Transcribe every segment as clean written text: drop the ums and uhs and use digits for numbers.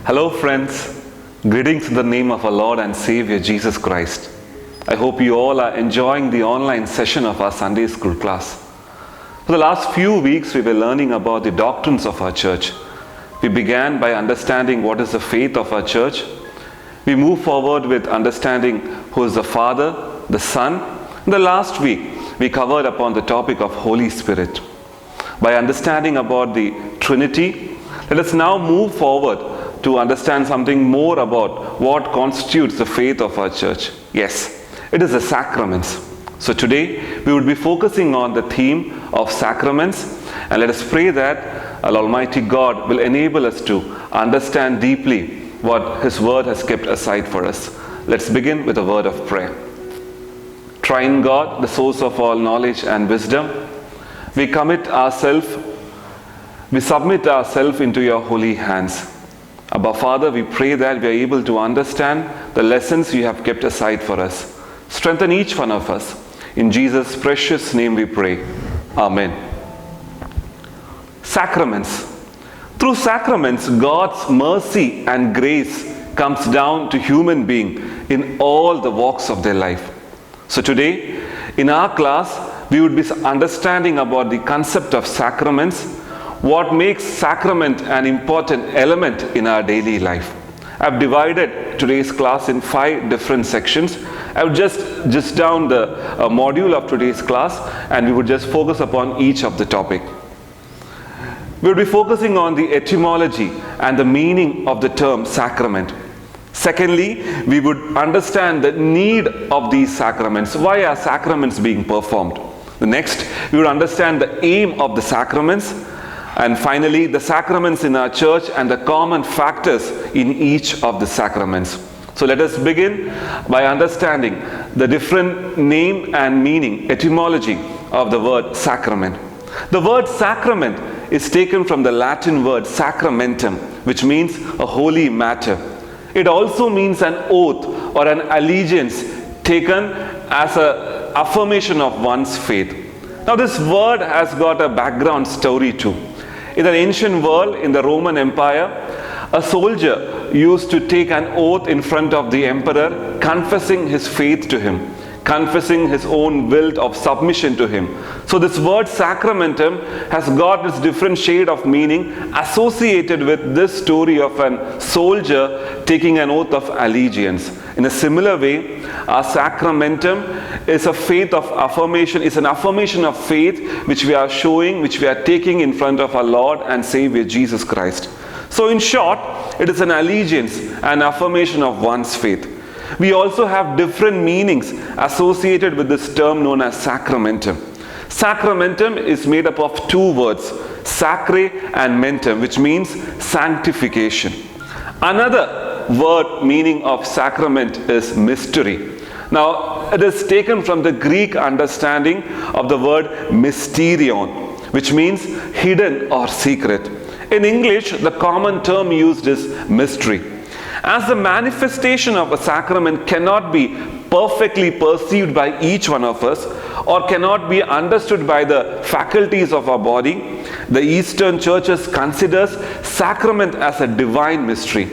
Hello, friends. Greetings in the name of our Lord and Savior Jesus Christ. I hope you all are enjoying the online session of our Sunday school class. For the last few weeks, we were learning about the doctrines of our church. We began by understanding what is the faith of our church. We moved forward with understanding who is the Father, the Son. In the last week, we covered upon the topic of Holy Spirit. By understanding about the Trinity, let us now move forward to understand something more about what constitutes the faith of our church. Yes, it is the sacraments. So today we will be focusing on the theme of sacraments, and let us pray that Almighty God will enable us to understand deeply what His Word has kept aside for us. Let's begin with a word of prayer. Triune God, the source of all knowledge and wisdom, we submit ourselves into your holy hands. Abba Father, we pray that we are able to understand the lessons you have kept aside for us. Strengthen each one of us. In Jesus' precious name we pray. Amen. Sacraments. Through sacraments, God's mercy and grace comes down to human beings in all the walks of their life. So today, in our class, we would be understanding about the concept of sacraments, what makes sacrament an important element in our daily life. I've divided today's class in 5 different sections. I've just down the module of today's class, and we would just focus upon each of the topic. We'll be focusing on the etymology and the meaning of the term sacrament. Secondly, we would understand the need of these sacraments. Why are sacraments being performed? The next, we would understand the aim of the sacraments. And finally, the sacraments in our church and the common factors in each of the sacraments. So let us begin by understanding the different name and meaning, etymology of the word sacrament. The word sacrament is taken from the Latin word sacramentum, which means a holy matter. It also means an oath or an allegiance taken as an affirmation of one's faith. Now this word has got a background story too. In the ancient world, in the Roman Empire, a soldier used to take an oath in front of the emperor, confessing his faith to him, confessing his own will of submission to him. So this word sacramentum has got this different shade of meaning associated with this story of a soldier taking an oath of allegiance. In a similar way, our sacramentum is a faith of affirmation, is an affirmation of faith which we are showing, which we are taking in front of our Lord and Savior Jesus Christ. So in short, it is an allegiance, an affirmation of one's faith. We also have different meanings associated with this term known as sacramentum. Sacramentum is made up of 2 words, sacre and mentum, which means sanctification. Another word meaning of sacrament is mystery. Now, it is taken from the Greek understanding of the word mysterion, which means hidden or secret. In English, the common term used is mystery. As the manifestation of a sacrament cannot be perfectly perceived by each one of us or cannot be understood by the faculties of our body, the Eastern churches considers sacrament as a divine mystery.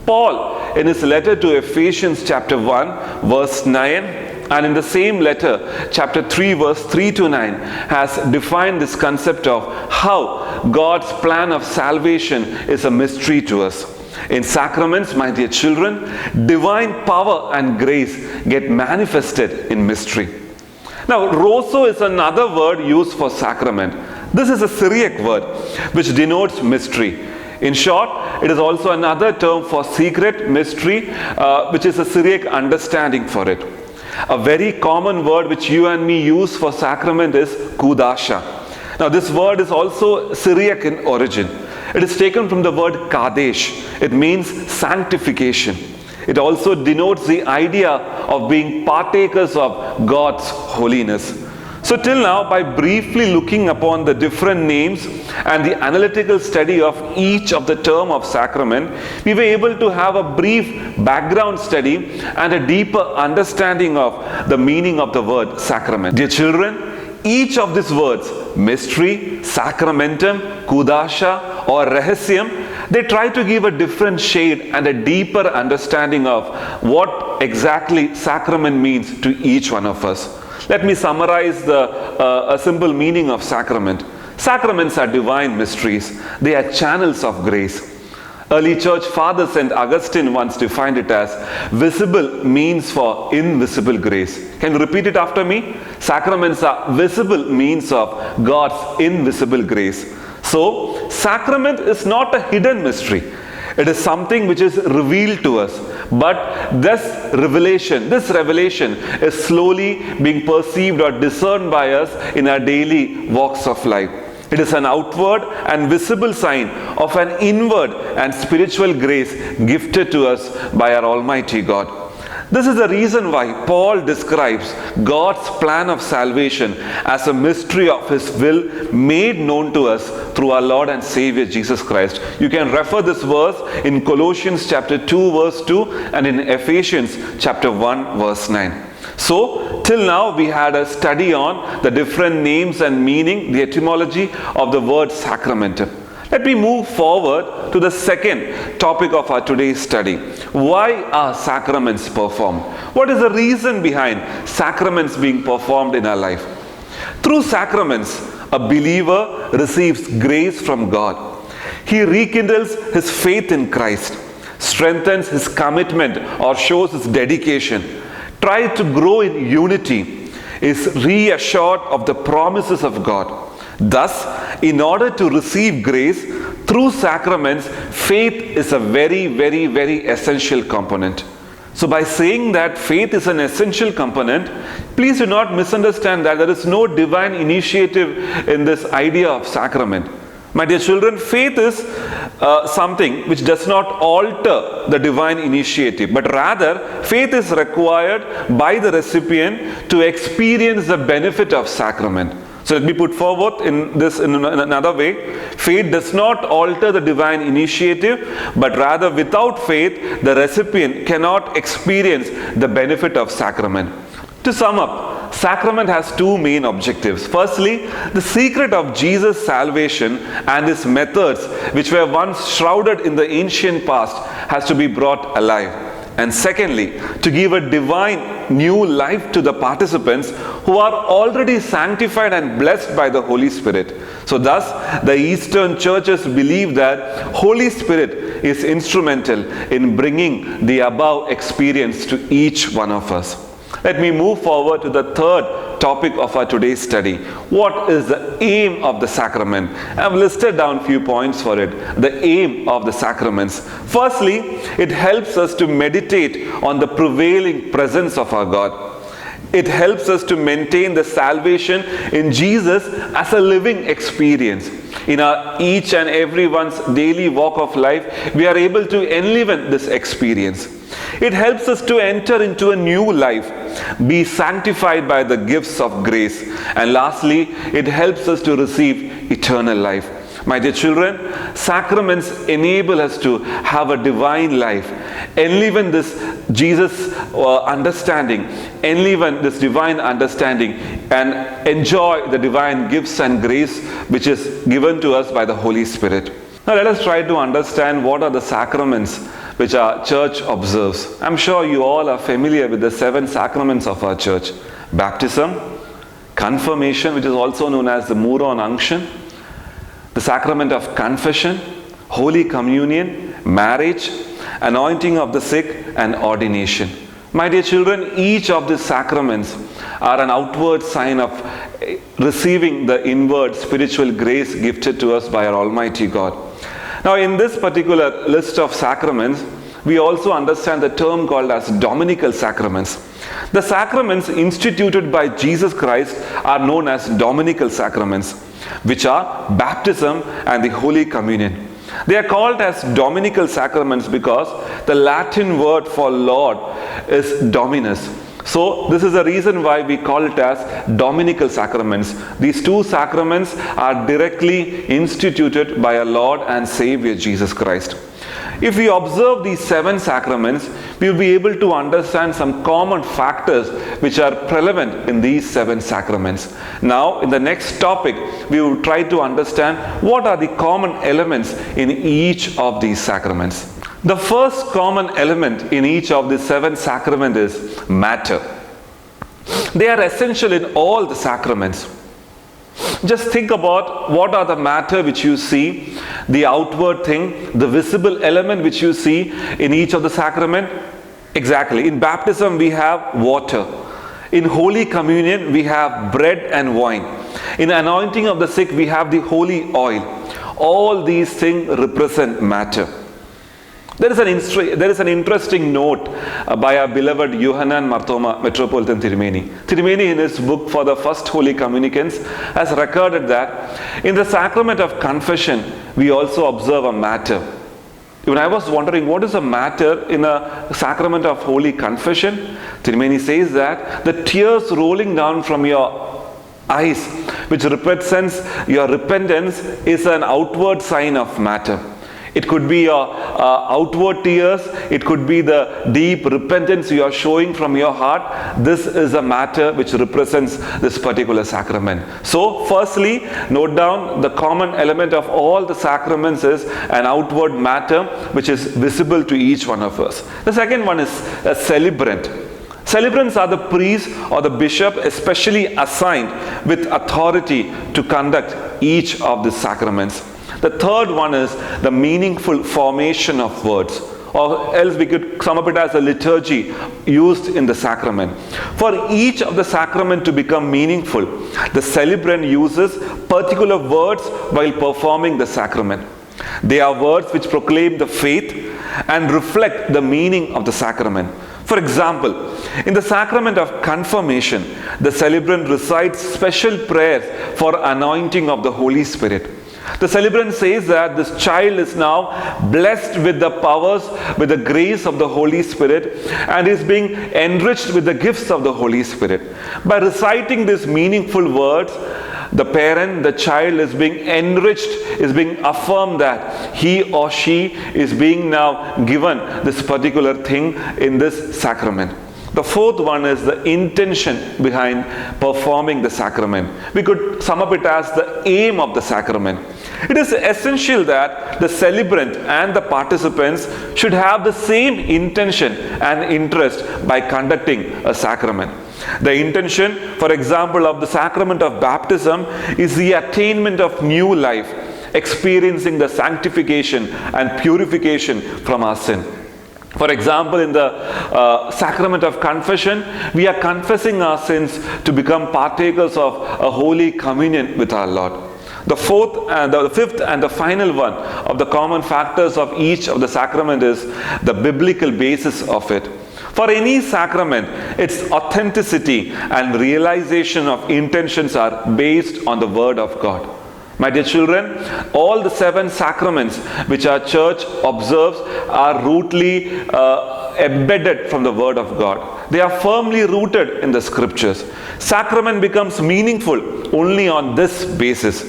Paul, in his letter to Ephesians chapter 1, verse 9, and in the same letter, chapter 3, verse 3 to 9, has defined this concept of how God's plan of salvation is a mystery to us. In sacraments, my dear children, divine power and grace get manifested in mystery. Now, rosso is another word used for sacrament. This is a Syriac word which denotes mystery. In short, it is also another term for secret, mystery, which is a Syriac understanding for it. A very common word which you and me use for sacrament is kudasha. Now, this word is also Syriac in origin. It is taken from the word kadesh. It means sanctification. It also denotes the idea of being partakers of God's holiness. So till now, by briefly looking upon the different names and the analytical study of each of the term of sacrament, we were able to have a brief background study and a deeper understanding of the meaning of the word sacrament. Dear children, each of these words, mystery, sacramentum, kudasha or rahasyam, They try to give a different shade and a deeper understanding of what exactly sacrament means to each one of us. Let me summarize a simple meaning of sacrament. Sacraments are divine mysteries. They are channels of grace. Early church father St. Augustine once defined it as visible means for invisible grace. Can you repeat it after me? Sacraments are visible means of God's invisible grace. So, sacrament is not a hidden mystery. It is something which is revealed to us. But this revelation is slowly being perceived or discerned by us in our daily walks of life. It is an outward and visible sign of an inward and spiritual grace gifted to us by our Almighty God. This is the reason why Paul describes God's plan of salvation as a mystery of His will made known to us through our Lord and Savior Jesus Christ. You can refer this verse in Colossians chapter 2 verse 2 and in Ephesians chapter 1 verse 9. So, till now we had a study on the different names and meaning, the etymology of the word sacramentum. Let me move forward to the second topic of our today's study. Why are sacraments performed? What is the reason behind sacraments being performed in our life? Through sacraments, a believer receives grace from God. He rekindles his faith in Christ, strengthens his commitment or shows his dedication, tries to grow in unity, is reassured of the promises of God. Thus, in order to receive grace through sacraments, faith is a very, very, very essential component. So by saying that faith is an essential component, please do not misunderstand that there is no divine initiative in this idea of sacrament. My dear children, faith is something which does not alter the divine initiative, but rather faith is required by the recipient to experience the benefit of sacrament. So let me put forward in another way. Faith does not alter the divine initiative, but rather without faith, the recipient cannot experience the benefit of sacrament. To sum up, sacrament has two main objectives. Firstly, the secret of Jesus' salvation and His methods, which were once shrouded in the ancient past, has to be brought alive. And secondly, to give a divine new life to the participants who are already sanctified and blessed by the Holy Spirit. So thus, the Eastern churches believe that Holy Spirit is instrumental in bringing the above experience to each one of us. Let me move forward to the third topic of our today's study. What is the aim of the sacrament? I've listed down a few points for it. The aim of the sacraments. Firstly, it helps us to meditate on the prevailing presence of our God. It helps us to maintain the salvation in Jesus as a living experience. In our each and everyone's daily walk of life, we are able to enliven this experience. It helps us to enter into a new life, be sanctified by the gifts of grace. And lastly, it helps us to receive eternal life. My dear children, sacraments enable us to have a divine life, enliven this Jesus understanding, enliven this divine understanding, and enjoy the divine gifts and grace which is given to us by the Holy Spirit. Now let us try to understand what are the sacraments which our church observes. I'm sure you all are familiar with the 7 sacraments of our church. Baptism, confirmation, which is also known as the Muron unction, the sacrament of confession, Holy Communion, marriage, anointing of the sick, and ordination. My dear children, each of these sacraments are an outward sign of receiving the inward spiritual grace gifted to us by our Almighty God. Now, in this particular list of sacraments, we also understand the term called as Dominical sacraments. The sacraments instituted by Jesus Christ are known as Dominical sacraments, which are baptism and the Holy Communion. They are called as Dominical sacraments because the Latin word for Lord is Dominus. So this is the reason why we call it as Dominical sacraments. These two sacraments are directly instituted by our Lord and Savior Jesus Christ. If we observe these 7 sacraments, we will be able to understand some common factors which are prevalent in these 7 sacraments. Now, in the next topic, we will try to understand what are the common elements in each of these sacraments. The first common element in each of the 7 sacraments is matter. They are essential in all the sacraments. Just think about what are the matter which you see, the outward thing, the visible element which you see in each of the sacrament. Exactly. In baptism we have water. In Holy Communion we have bread and wine. In anointing of the sick we have the holy oil. All these things represent matter. There is an interesting note by our beloved Yohanan Marthoma, Metropolitan Tirumeni. Tirumeni, in his book for the first Holy Communicants, has recorded that in the sacrament of confession, we also observe a matter. When I was wondering what is a matter in a sacrament of Holy Confession, Tirumeni says that the tears rolling down from your eyes, which represents your repentance, is an outward sign of matter. It could be your outward tears. It could be the deep repentance you are showing from your heart. This is a matter which represents this particular sacrament. So, firstly, note down the common element of all the sacraments is an outward matter which is visible to each one of us. The second one is a celebrant. Celebrants are the priest or the bishop especially assigned with authority to conduct each of the sacraments. The third one is the meaningful formation of words, or else we could sum up it as a liturgy used in the sacrament. For each of the sacrament to become meaningful, the celebrant uses particular words while performing the sacrament. They are words which proclaim the faith and reflect the meaning of the sacrament. For example, in the sacrament of confirmation, the celebrant recites special prayers for anointing of the Holy Spirit. The celebrant says that this child is now blessed with the powers, with the grace of the Holy Spirit, and is being enriched with the gifts of the Holy Spirit. By reciting these meaningful words, the parent, the child is being enriched, is being affirmed that he or she is being now given this particular thing in this sacrament. The fourth one is the intention behind performing the sacrament. We could sum up it as the aim of the sacrament. It is essential that the celebrant and the participants should have the same intention and interest by conducting a sacrament. The intention, for example, of the sacrament of baptism is the attainment of new life, experiencing the sanctification and purification from our sin. For example, in the sacrament of confession, we are confessing our sins to become partakers of a holy communion with our Lord. The fifth and the final one of the common factors of each of the sacrament is the biblical basis of it. For any sacrament, its authenticity and realization of intentions are based on the Word of God. My dear children, all the 7 sacraments which our church observes are rootly embedded from the Word of God. They are firmly rooted in the Scriptures. Sacrament becomes meaningful only on this basis.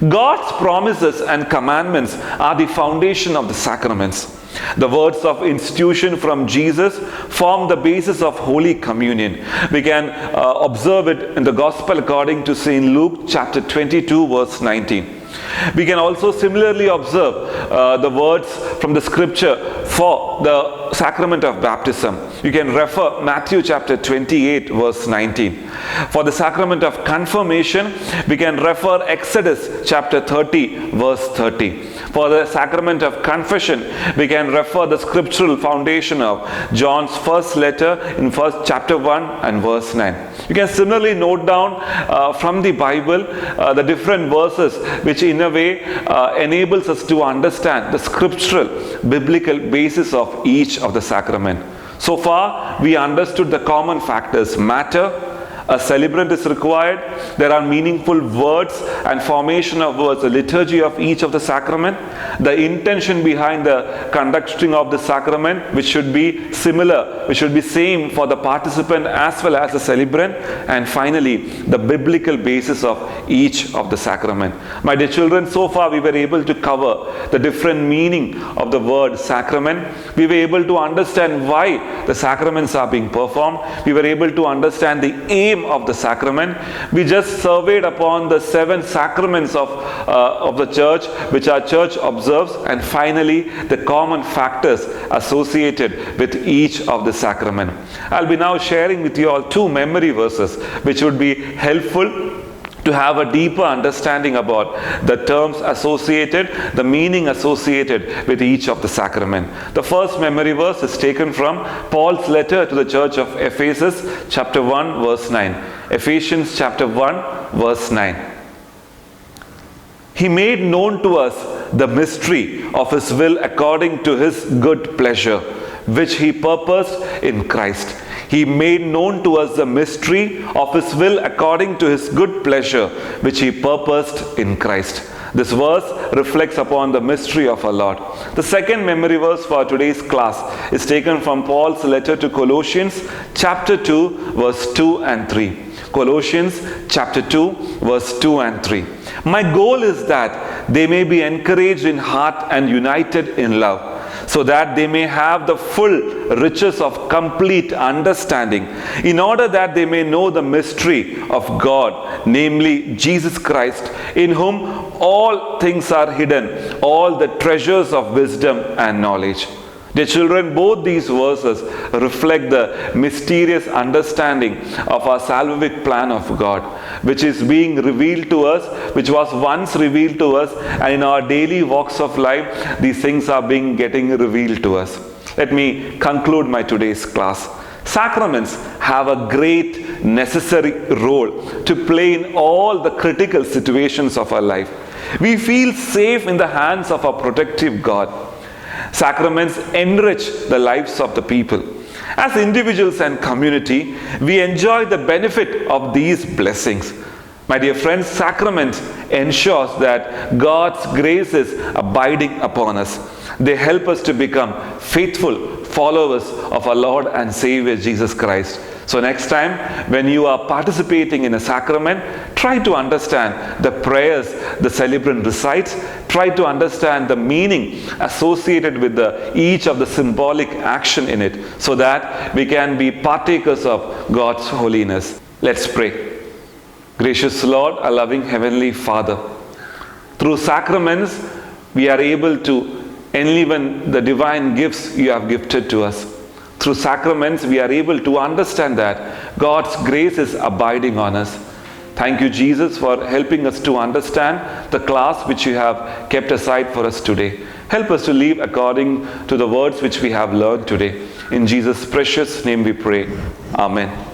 God's promises and commandments are the foundation of the sacraments. The words of institution from Jesus form the basis of Holy Communion. We can observe it in the Gospel according to St. Luke chapter 22 verse 19. We can also similarly observe the words from the scripture for the sacrament of baptism. You can refer Matthew chapter 28 verse 19. For the sacrament of confirmation, we can refer Exodus chapter 30 verse 30. For the sacrament of confession, we can refer the scriptural foundation of John's first letter in chapter 1 and verse 9. You can similarly note down from the Bible the different verses which in a way enables us to understand the scriptural biblical basis of each of the sacrament. So far, we understood the common factors: matter, A celebrant is required. There are meaningful words and formation of words, the liturgy of each of the sacrament, the intention behind the conducting of the sacrament, which should be similar, which should be same for the participant as well as the celebrant, and finally the biblical basis of each of the sacrament. My dear children, so far we were able to cover the different meaning of the word sacrament. We were able to understand why the sacraments are being performed. We were able to understand the aim of the sacrament. We just surveyed upon the 7 sacraments of the church which our church observes, and finally the common factors associated with each of the sacrament. I'll be now sharing with you all 2 memory verses which would be helpful to have a deeper understanding about the terms associated, the meaning associated with each of the sacrament. The first memory verse is taken from Paul's letter to the church of Ephesus, chapter 1, verse 9. Ephesians chapter 1, verse 9. He made known to us the mystery of his will according to his good pleasure, which he purposed in Christ. He made known to us the mystery of his will according to his good pleasure, which he purposed in Christ. This verse reflects upon the mystery of our Lord. The second memory verse for today's class is taken from Paul's letter to Colossians, chapter 2, verse 2 and 3. Colossians chapter 2, verse 2 and 3. My goal is that they may be encouraged in heart and united in love, so that they may have the full riches of complete understanding, in order that they may know the mystery of God, namely Jesus Christ, in whom all things are hidden, all the treasures of wisdom and knowledge. Dear children, both these verses reflect the mysterious understanding of our salvific plan of God, which is being revealed to us, which was once revealed to us, and in our daily walks of life, these things are getting revealed to us. Let me conclude my today's class. Sacraments have a great necessary role to play in all the critical situations of our life. We feel safe in the hands of our protective God. Sacraments enrich the lives of the people. As individuals and community, we enjoy the benefit of these blessings. My dear friends, sacrament ensures that God's grace is abiding upon us. They help us to become faithful followers of our Lord and Savior Jesus Christ. So next time when you are participating in a sacrament, try to understand the prayers the celebrant recites. Try to understand the meaning associated with each of the symbolic action in it, so that we can be partakers of God's holiness. Let's pray. Gracious Lord, our loving Heavenly Father, through sacraments we are able to enliven the divine gifts you have gifted to us. Through sacraments we are able to understand that God's grace is abiding on us. Thank you, Jesus, for helping us to understand the class which you have kept aside for us today. Help us to live according to the words which we have learned today. In Jesus' precious name we pray. Amen.